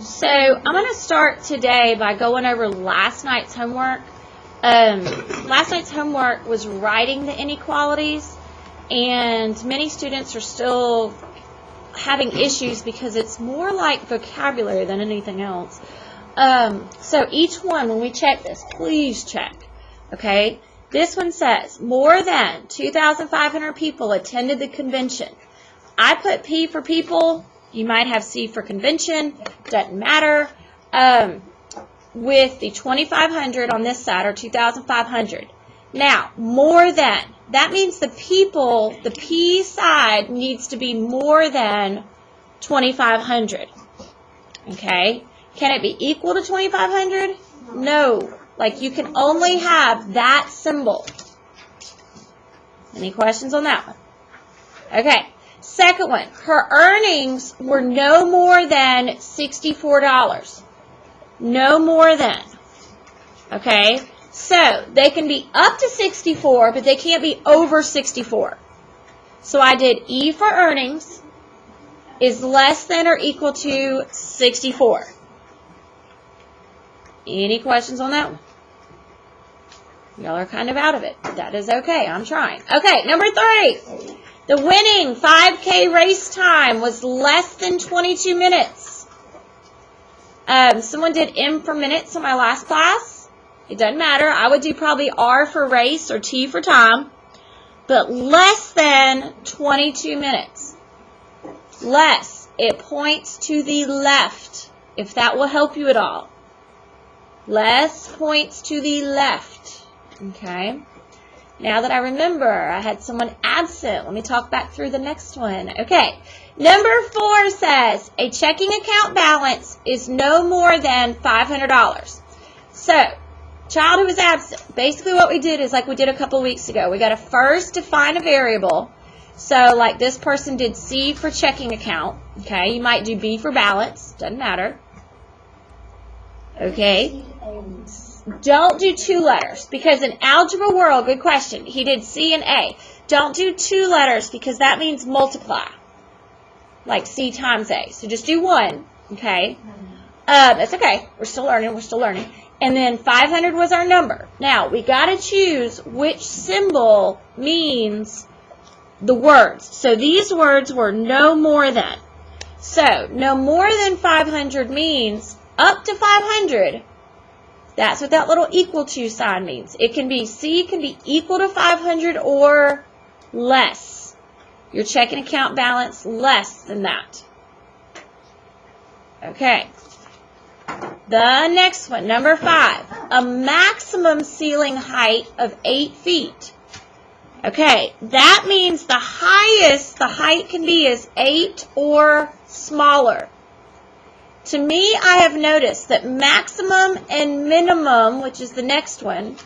So I'm going to start today by going over last night's homework. Last night's homework was writing the inequalities, and many students are still having issues because it's more like vocabulary than anything else. So each one, when we check this, please check. Okay? This one says, more than 2,500 people attended the convention. I put P for people. You might have C for convention. Doesn't matter. With the 2,500 on this side, or 2,500. Now, more than. That means the people, the P side, needs to be more than 2,500. Okay? Can it be equal to 2,500? No. Like, you can only have that symbol. Any questions on that one? Okay. Second one. Her earnings were no more than $64. No more than. Okay? So, they can be up to 64, but they can't be over 64. So, I did E for earnings is less than or equal to 64. Any questions on that one? Y'all are kind of out of it. That is okay. I'm trying. Okay, number 3. The winning 5K race time was less than 22 minutes. Someone did M for minutes in my last class. It doesn't matter. I would do probably R for race or T for time. But less than 22 minutes. Less. It points to the left, if that will help you at all. Less points to the left. Okay. Now that I remember, I had someone absent. Let me talk back through the next one. Okay. Number 4 says, a checking account balance is no more than $500. So, child who was absent. Basically what we did is like we did a couple weeks ago. We got to first define a variable. So, like this person did C for checking account. Okay. You might do B for balance. Doesn't matter. Okay. Don't do 2 letters, because in algebra world, good question, he did C and A. Don't do 2 letters, because that means multiply, like C times A. So just do 1, okay? That's okay. We're still learning. And then 500 was our number. Now, we got to choose which symbol means the words. So these words were no more than. So, no more than 500 means up to 500. That's what that little equal to sign means. It can be, C can be equal to 500 or less. Your checking account balance less than that. Okay. The next one, number 5. A maximum ceiling height of 8 feet. Okay, that means the highest the height can be is 8 or smaller. To me, I have noticed that maximum and minimum, which is the next one,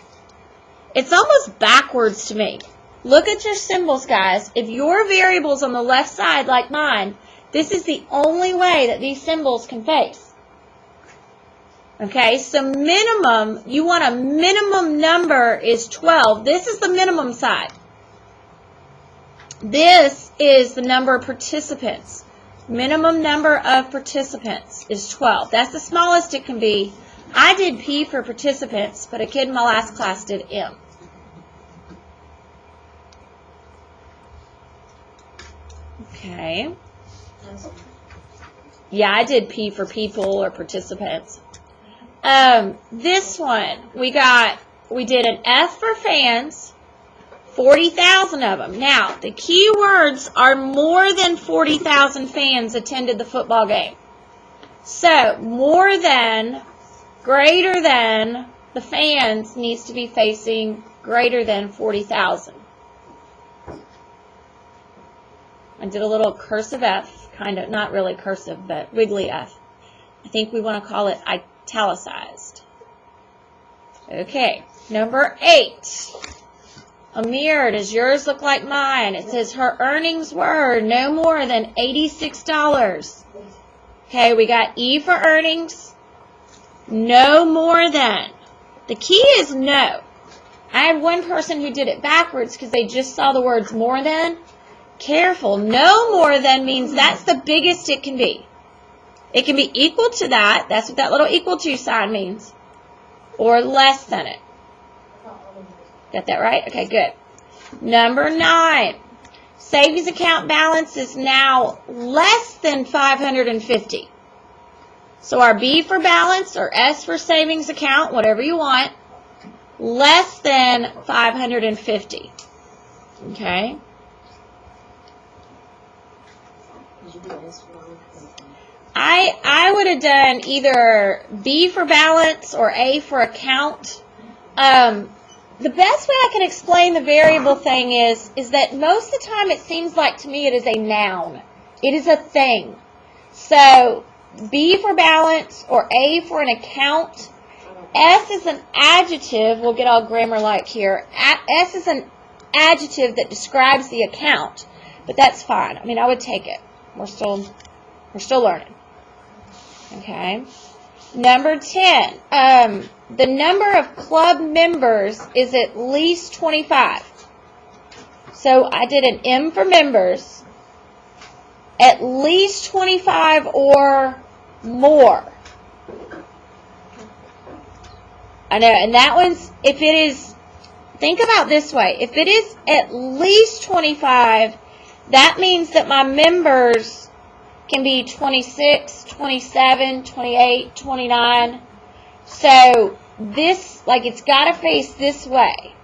it's almost backwards to me. Look at your symbols, guys. If your variable's on the left side like mine, this is the only way that these symbols can face. Okay, so minimum, you want a minimum number is 12. This is the minimum side. This is the number of participants. Minimum number of participants is 12. That's the smallest it can be. I did P for participants, but a kid in my last class did M. Okay. Yeah, I did P for people or participants. This one, we did an F for fans. 40,000 of them. Now, the key words are more than 40,000 fans attended the football game. So, more than, greater than, the fans needs to be facing greater than 40,000. I did a little cursive F, kind of, not really cursive, but wiggly F. I think we want to call it italicized. Okay, number 8. Amir, does yours look like mine? It says her earnings were no more than $86. Okay, we got E for earnings. No more than. The key is no. I had one person who did it backwards because they just saw the words more than. Careful. No more than means that's the biggest it can be. It can be equal to that. That's what that little equal to sign means. Or less than it. Got that right? Okay, good. Number 9. Savings account balance is now less than 550. So our B for balance or S for savings account, whatever you want, less than 550. Okay? I would have done either B for balance or A for account. The best way I can explain the variable thing is that most of the time it seems like to me it is a noun. It is a thing. So B for balance or A for an account. S is an adjective. We'll get all grammar-like here. S is an adjective that describes the account. But that's fine. I mean, I would take it. We're still learning. Okay. Number 10. The number of club members is at least 25. So I did an M for members. At least 25 or more. I know, and that one's, if it is, think about this way. If it is at least 25, that means that my members can be 26, 27, 28, 29. So this, like, it's got to face this way.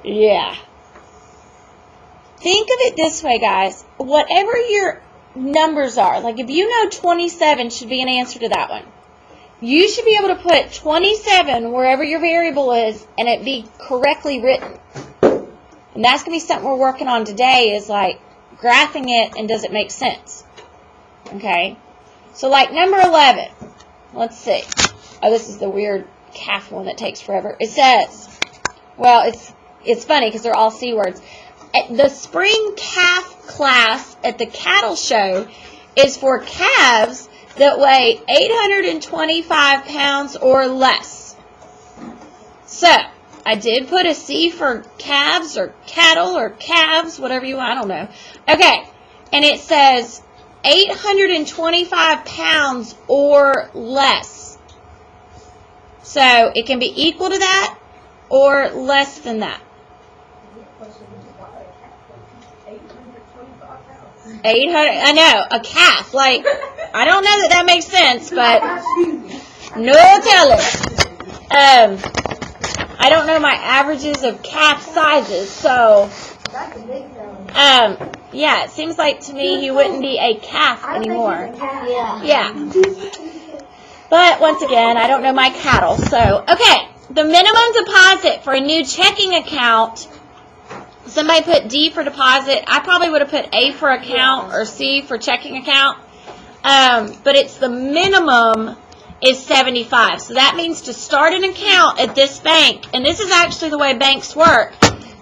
Yeah. Think of it this way, guys. Whatever your numbers are, like if you know 27 should be an answer to that one, you should be able to put 27 wherever your variable is and it be correctly written. And that's going to be something we're working on today, is like graphing it and does it make sense. Okay? So like number 11. Let's see. Oh, this is the weird calf one that takes forever. It says, well, it's funny because they're all C words. The spring calf class at the cattle show is for calves that weigh 825 pounds or less. So, I did put a C for calves or cattle or calves, whatever you want, I don't know. Okay, and it says 825 pounds or less. So, it can be equal to that or less than that. 800, I know, a calf. Like, I don't know that makes sense, but no telling. I don't know my averages of calf sizes, so, yeah, it seems like to me he wouldn't be a calf anymore. Yeah. But, once again, I don't know my cattle, so, okay. The minimum deposit for a new checking account, somebody put D for deposit. I probably would have put A for account or C for checking account. But it's the minimum is 75. So that means to start an account at this bank, and this is actually the way banks work,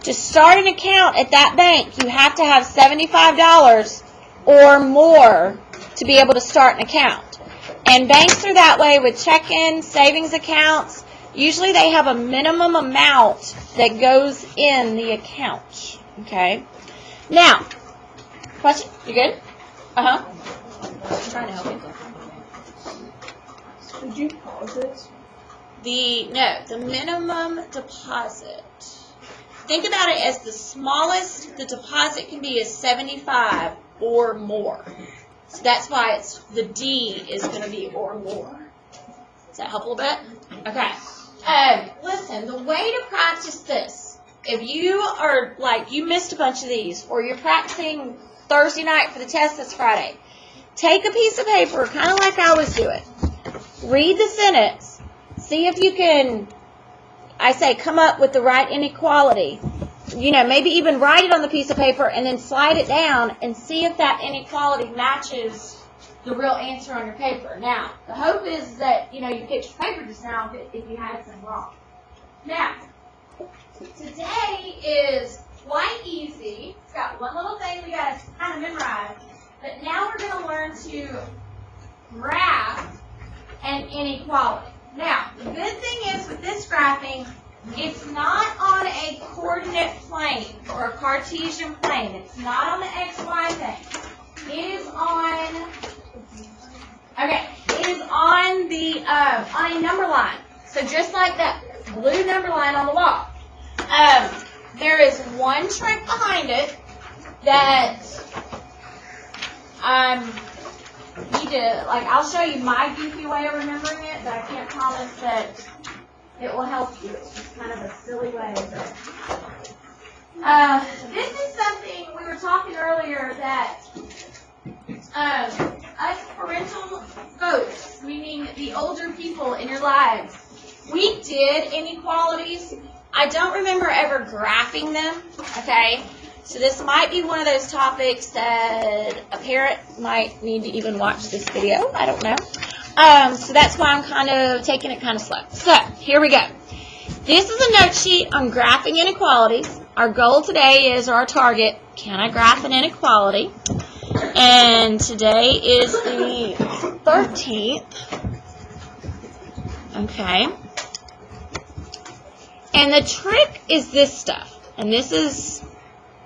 to start an account at that bank, you have to have $75 or more to be able to start an account. And banks are that way with check-in, savings accounts. Usually they have a minimum amount that goes in the account. Okay? Now, question? You good? Uh-huh. I'm trying to help you. Did you pause it? The minimum deposit. Think about it as the smallest the deposit can be is 75 or more. So that's why it's the D is going to be or more. Does that help a little bit? Okay. Listen, the way to practice this, if you are like, you missed a bunch of these, or you're practicing Thursday night for the test this Friday, take a piece of paper, kind of like I was doing. Read the sentence. See if you can, I say, come up with the right inequality. You know, maybe even write it on the piece of paper and then slide it down and see if that inequality matches the real answer on your paper. Now, the hope is that, you know, you picked your paper just now if you had something wrong. Now, today is quite easy. It's got one little thing we got to kind of memorize. But now we're going to learn to graph an inequality. Now, the good thing is with this graphing, it's not on a coordinate plane or a Cartesian plane. It's not on the XY thing. It is on on a number line. So just like that blue number line on the wall. There is one trick behind it that need to, like, I'll show you my goofy way of remembering it, but I can't promise that it will help you. It's just kind of a silly way. This is something we were talking earlier that us parental folks, meaning the older people in your lives, we did inequalities. I don't remember ever graphing them, okay? So this might be one of those topics that a parent might need to even watch this video. I don't know. So that's why I'm kind of taking it kind of slow. So here we go. This is a note sheet on graphing inequalities. Our goal today is, or our target, can I graph an inequality? And today is the 13th. Okay. And the trick is this stuff. And this is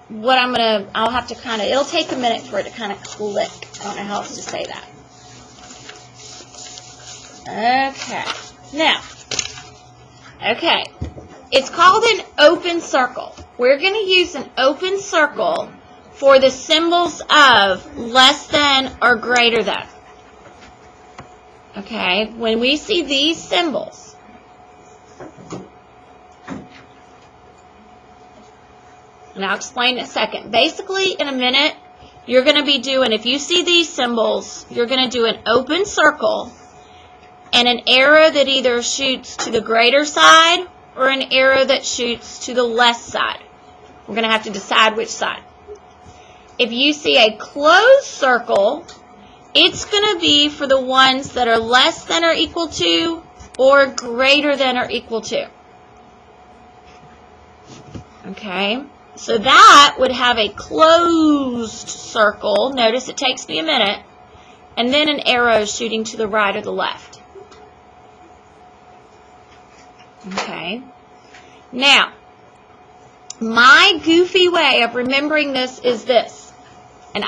what I'll have to kind of, it'll take a minute for it to kind of click. I don't know how else to say that. Okay. Now, okay. It's called an open circle. We're going to use an open circle for the symbols of less than or greater than. Okay. When we see these symbols, and I'll explain in a second. Basically, in a minute, you're going to be doing, if you see these symbols, you're going to do an open circle and an arrow that either shoots to the greater side or an arrow that shoots to the less side. We're going to have to decide which side. If you see a closed circle, it's going to be for the ones that are less than or equal to or greater than or equal to. Okay? So that would have a closed circle. Notice it takes me a minute. And then an arrow shooting to the right or the left. Okay. Now, my goofy way of remembering this is this. And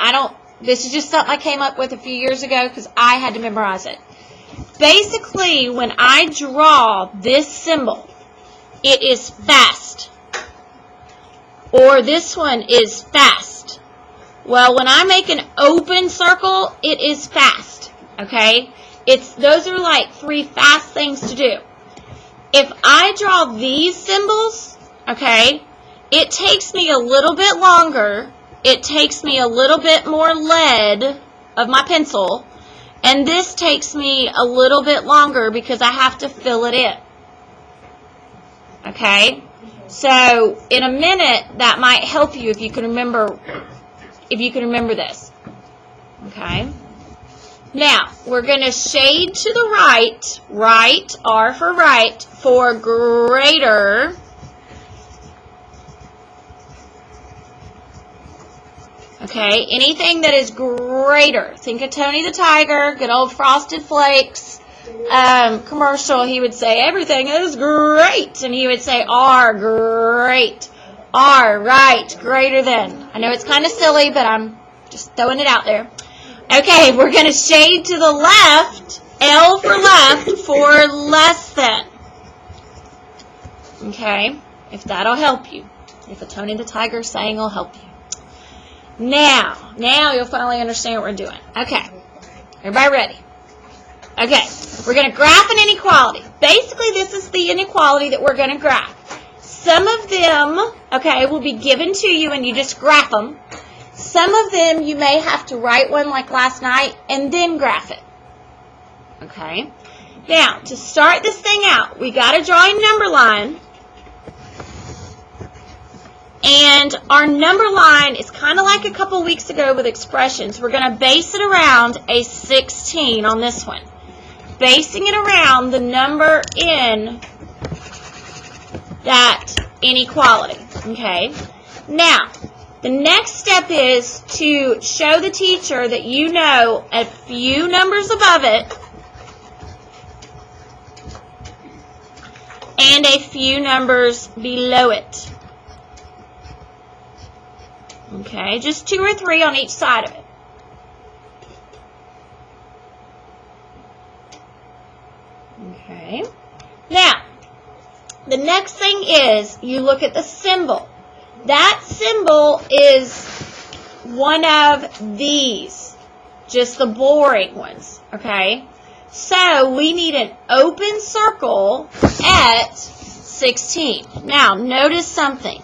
this is just something I came up with a few years ago because I had to memorize it. Basically, when I draw this symbol, it is fast. Or this one is fast. Well, when I make an open circle, it is fast. Okay? Those are like 3 fast things to do. If I draw these symbols, okay, it takes me a little bit longer. It takes me a little bit more lead of my pencil. And this takes me a little bit longer because I have to fill it in. Okay? So, in a minute, that might help you if you can remember this. Okay? Now, we're going to shade to the right, R for right, for greater. Okay, anything that is greater. Think of Tony the Tiger, good old Frosted Flakes commercial. He would say, everything is great. And he would say, R, great. R, right, greater than. I know it's kind of silly, but I'm just throwing it out there. Okay, we're going to shade to the left, L for left, for less than. Okay, if that'll help you. If a Tony the Tiger saying will help you. Now you'll finally understand what we're doing. Okay, everybody ready? Okay, we're going to graph an inequality. Basically, this is the inequality that we're going to graph. Some of them, okay, will be given to you and you just graph them. Some of them you may have to write one like last night and then graph it. Okay? Now, to start this thing out, we got to draw a number line. And our number line is kind of like a couple weeks ago with expressions. We're going to base it around a 16 on this one. Basing it around the number in that inequality. Okay? Now, the next step is to show the teacher that you know a few numbers above it and a few numbers below it. Okay, just 2 or 3 on each side of it. Okay. Now, the next thing is you look at the symbol. That symbol is one of these, just the boring ones, okay? So we need an open circle at 16. Now, notice something.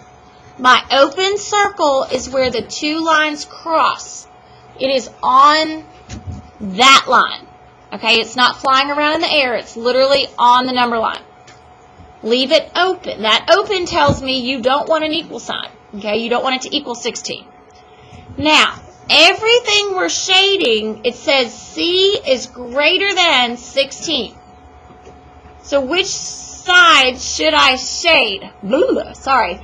My open circle is where the two lines cross. It is on that line, okay? It's not flying around in the air. It's literally on the number line. Leave it open. That open tells me you don't want an equal sign, okay? You don't want it to equal 16. Now, everything we're shading, it says C is greater than 16. So which side should I shade? Sorry.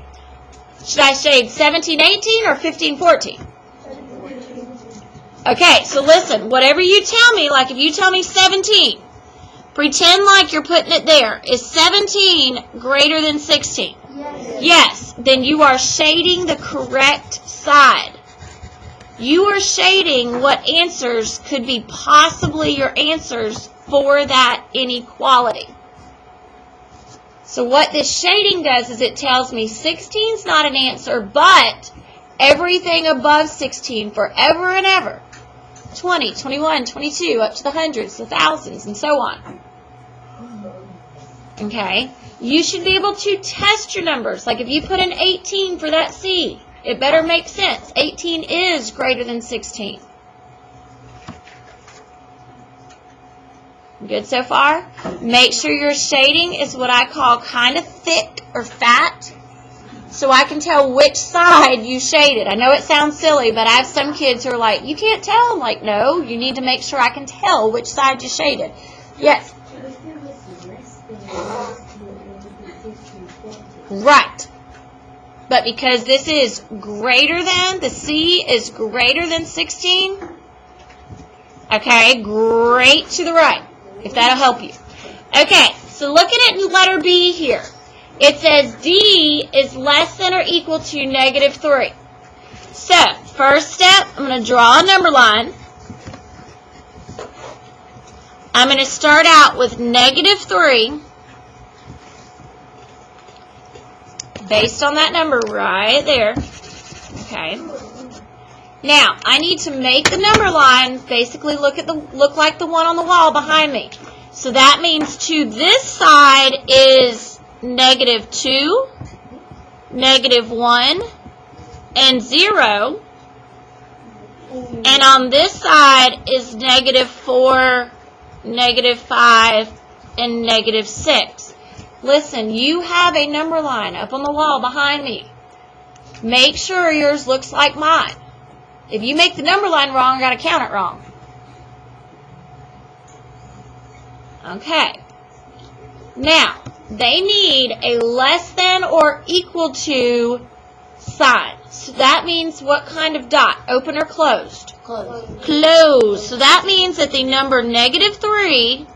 Should I shade 17-18 or 15-14? Okay, so listen, whatever you tell me, like if you tell me 17, pretend like you're putting it there. Is 17 greater than 16? Yes. Yes, then you are shading the correct side. You are shading what answers could be possibly your answers for that inequality. So what this shading does is it tells me 16 is not an answer, but everything above 16 forever and ever. 20, 21, 22, up to the hundreds, the thousands, and so on. Okay? You should be able to test your numbers. Like if you put in 18 for that C, it better make sense. 18 is greater than 16. Good so far? Make sure your shading is what I call kind of thick or fat, so I can tell which side you shaded. I know it sounds silly, but I have some kids who are like, you can't tell. I'm like, no, you need to make sure I can tell which side you shaded. Yes? Right. But because this is greater than, the C is greater than 16, okay, great to the right, if that'll help you. Okay, so look at it in letter B here. It says D is less than or equal to -3. So, first step, I'm going to draw a number line. I'm going to start out with -3. Based on that number right there. Okay. Now, I need to make the number line basically look like the one on the wall behind me. So that means to this side is -2, -1, and 0. And on this side is -4, -5, and -6. Listen, you have a number line up on the wall behind me. Make sure yours looks like mine. If you make the number line wrong, you got to count it wrong. Okay. Now, they need a less than or equal to sign. So that means what kind of dot? Open or closed? Closed. Closed. So that means that the number -3,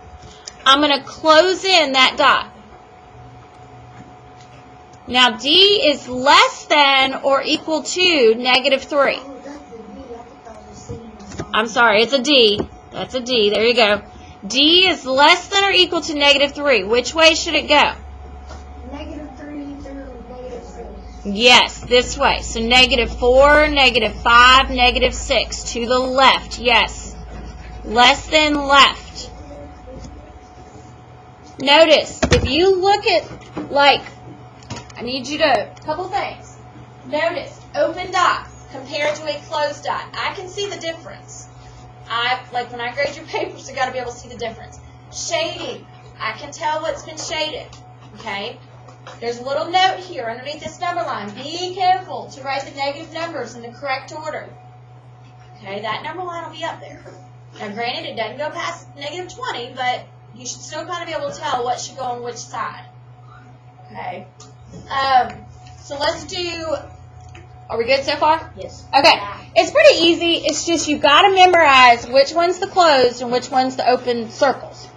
I'm going to close in that dot. Now, D is less than or equal to -3. I'm sorry, it's a D. That's a D. There you go. D is less than or equal to -3. Which way should it go? -3 through -6. Yes, this way. So -4, -5, -6. To the left. Yes. Less than left. Notice, if you look at, like, I need you to, a couple things. Notice, open dot compared to a closed dot. I can see the difference. Like when I grade your papers, I got to be able to see the difference. Shading, I can tell what's been shaded. Okay? There's a little note here underneath this number line. Be careful to write the negative numbers in the correct order. Okay, that number line will be up there. Now, granted, it doesn't go past -20, but you should still kind of be able to tell what should go on which side. Okay? So let's do, are we good so far? Yes. Okay. It's pretty easy. It's just you've got to memorize which one's the closed and which one's the open circles.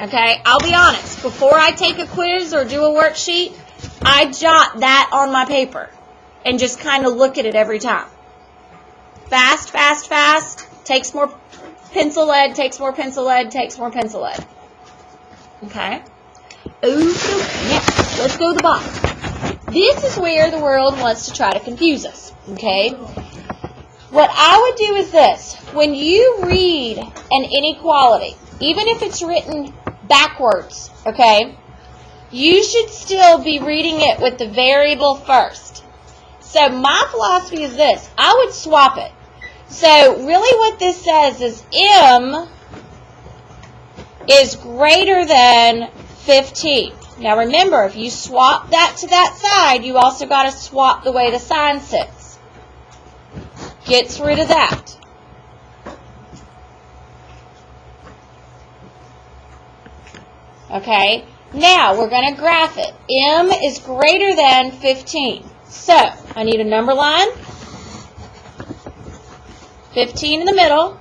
Okay? I'll be honest. Before I take a quiz or do a worksheet, I jot that on my paper and just kind of look at it every time. Fast, fast, fast. Takes more pencil lead, takes more pencil lead, takes more pencil lead. Okay? Okay, now, let's go to the bottom. This is where the world wants to try to confuse us. Okay? What I would do is this. When you read an inequality, even if it's written backwards, okay, you should still be reading it with the variable first. So my philosophy is this. I would swap it. So really what this says is M is greater than 15. Now remember, if you swap that to that side, you also got to swap the way the sign sits. Gets rid of that. Okay, now we're going to graph it. M is greater than 15. So, I need a number line. 15 in the middle.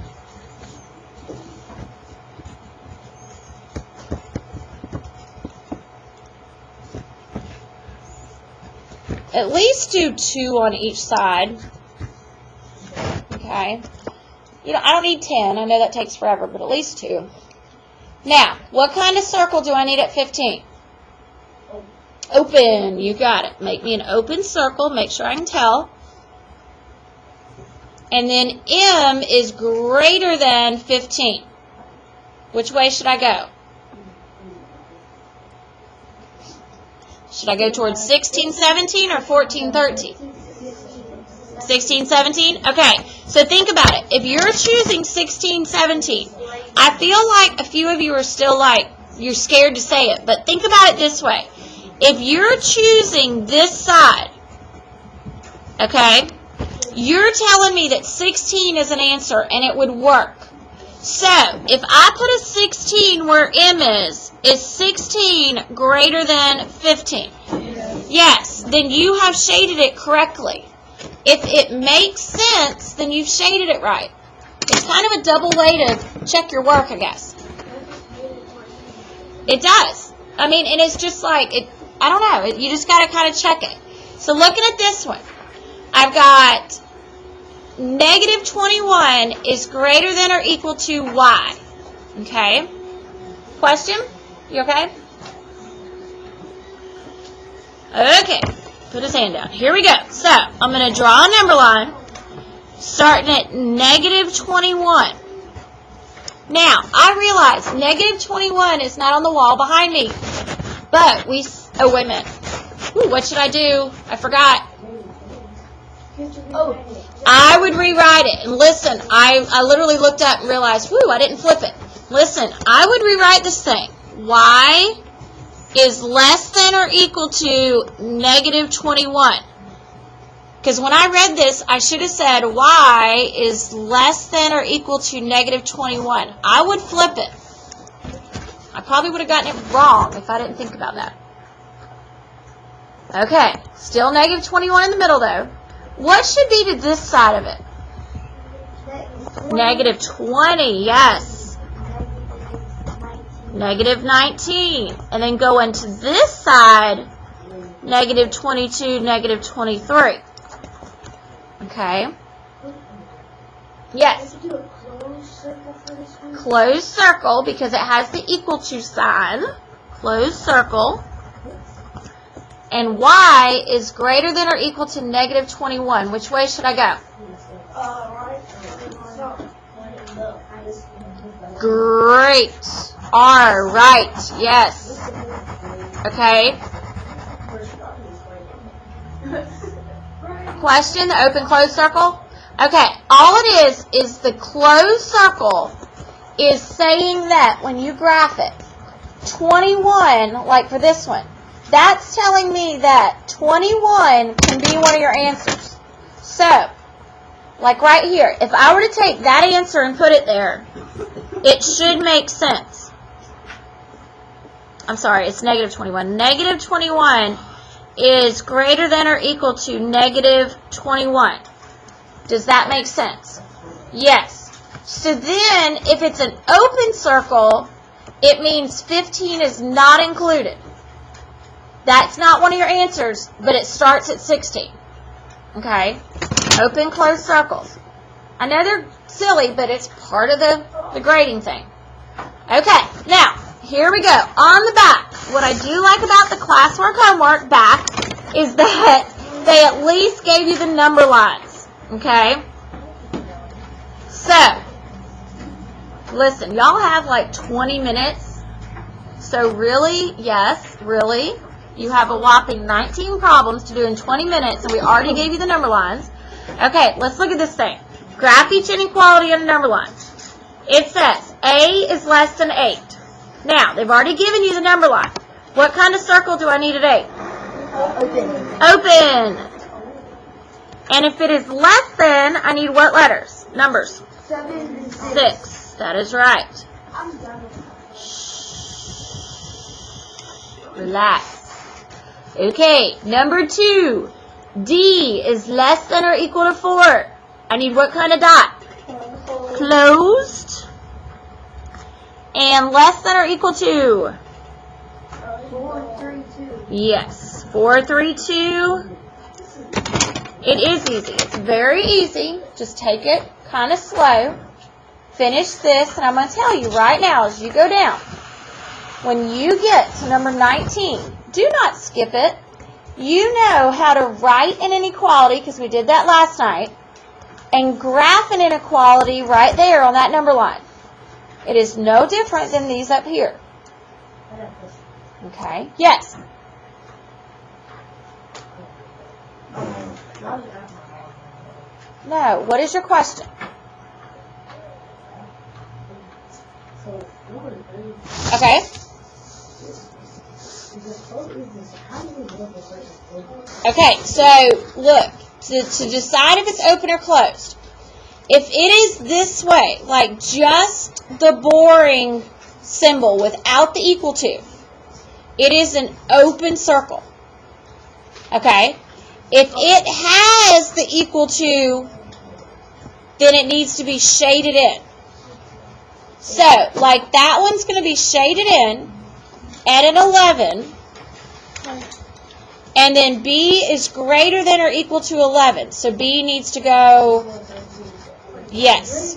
At least do 2 on each side. Okay. You know, I don't need 10. I know that takes forever, but at least 2. Now, what kind of circle do I need at 15? Open. You got it. Make me an open circle. Make sure I can tell. And then M is greater than 15. Which way should I go? Should I go towards 16, 17 or 14, 13? 16, 17? Okay, so think about it. If you're choosing 16, 17, I feel like a few of you are still like, you're scared to say it, but think about it this way. If you're choosing this side, okay, you're telling me that 16 is an answer and it would work. So, if I put a 16 where M is 16 greater than 15? Yes, then you have shaded it correctly. If it makes sense, then you've shaded it right. It's kind of a double way to check your work, I guess. It does. I mean, and it's just like, I don't know, you just got to kind of check it. So looking at this one, I've got negative 21 is greater than or equal to y. Okay? Question? You okay? Okay. Put his hand down. Here we go. So, I'm going to draw a number line starting at negative 21. Now, I realize negative 21 is not on the wall behind me. But oh, wait a minute. Ooh, what should I do? I forgot. I would rewrite it. And listen, I literally looked up and realized, whoo, I didn't flip it. Listen, I would rewrite this thing. Y is less than or equal to negative 21. Because when I read this, I should have said y is less than or equal to negative 21. I would flip it. I probably would have gotten it wrong if I didn't think about that. Okay, still negative 21 in the middle though. What should be to this side of it? Negative 20, yes. Negative 19. And then go into this side, negative 22, negative 23. Okay. Yes. Closed circle because it has the equal to sign. Closed circle. And y is greater than or equal to negative 21. Which way should I go? Great. All right. Yes. Okay. Question, the open closed circle? Okay. All it is the closed circle is saying that when you graph it, 21, like for this one, that's telling me that 21 can be one of your answers. So, like right here, if I were to take that answer and put it there, it should make sense. I'm sorry, it's negative 21. Negative 21 is greater than or equal to negative 21. Does that make sense? Yes. So then, if it's an open circle, it means 15 is not included. That's not one of your answers, but it starts at 16. Okay? Open, closed circles. I know they're silly, but it's part of the grading thing. Okay, now, here we go. On the back, what I do like about the classwork homework back is that they at least gave you the number lines, okay? So, listen, y'all have like 20 minutes. So really, yes, really, you have a whopping 19 problems to do in 20 minutes, and we already gave you the number lines. Okay, let's look at this thing. Graph each inequality on a number line. It says A is less than 8. Now, they've already given you the number line. What kind of circle do I need at 8? Open. And if it is less than, I need what letters? Numbers? 7 and 6. That is right. I'm done. Relax. Okay, number 2. D is less than or equal to 4. I need what kind of dot? Closed. And less than or equal to? 4, 3, 2. Yes. 4, 3, 2. It is easy. It's very easy. Just take it kind of slow. Finish this, and I'm going to tell you right now as you go down. When you get to number 19, do not skip it. You know how to write an inequality, because we did that last night, and graph an inequality right there on that number line. It is no different than these up here. Okay? Yes? No. What is your question? Okay? Okay, so look, to decide if it's open or closed, if it is this way, like just the boring symbol without the equal to, it is an open circle. Okay? If it has the equal to, then it needs to be shaded in. So, like that one's going to be shaded in at an 11, and then B is greater than or equal to 11. So B needs to go, yes.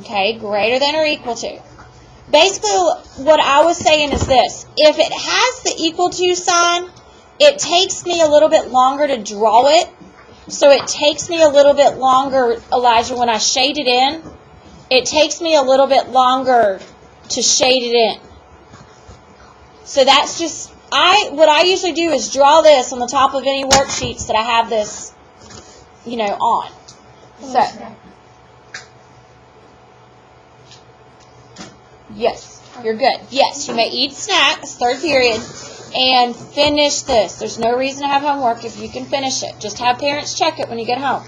Okay, greater than or equal to. Basically, what I was saying is this. If it has the equal to sign, it takes me a little bit longer to draw it. So it takes me a little bit longer, Elijah, when I shade it in, it takes me a little bit longer to shade it in. So that's just, what I usually do is draw this on the top of any worksheets that I have this, on. So, yes, you're good. Yes, you may eat snack, it's third period, and finish this. There's no reason to have homework if you can finish it. Just have parents check it when you get home.